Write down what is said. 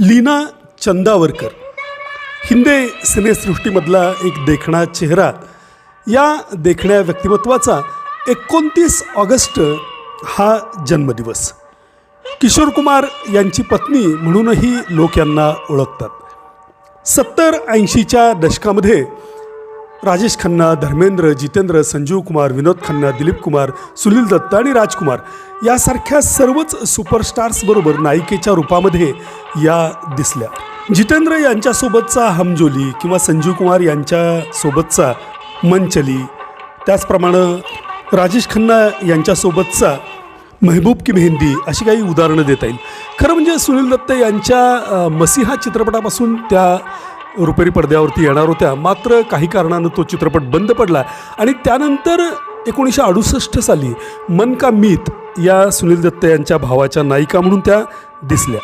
लीना चंदावरकर हिंदी सिनेसृष्टीमधला एक देखणा चेहरा. या देखण्या व्यक्तिमत्वाचा 29 ऑगस्ट हा जन्मदिवस. किशोर कुमार यांची पत्नी म्हणूनही लोक यांना ओळखतात. 70-80च्या दशकामध्ये राजेश खन्ना, धर्मेंद्र, जितेंद्र, संजीव कुमार, विनोद खन्ना, दिलीप कुमार, सुनील दत्त आणि राजकुमार यासारख्या सर्वच सुपरस्टार्सबरोबर नायिकेच्या रूपामध्ये या दिसल्या. जितेंद्र यांच्यासोबतचा हमजोली किंवा संजीव कुमार यांच्यासोबतचा मनचली, त्याचप्रमाणे राजेश खन्ना यांच्यासोबतचा महबूब की मेहंदी अशी काही उदाहरणं देता येईल. खरं म्हणजे सुनील दत्त यांच्या मसीहा चित्रपटापासून त्या रुपेरी पडद्यावरती येणार होत्या, मात्र काही कारणानं तो चित्रपट बंद पडला आणि त्यानंतर 1968 साली मन का मीत या सुनील दत्त यांच्या भावाच्या नायिका म्हणून त्या दिसल्या.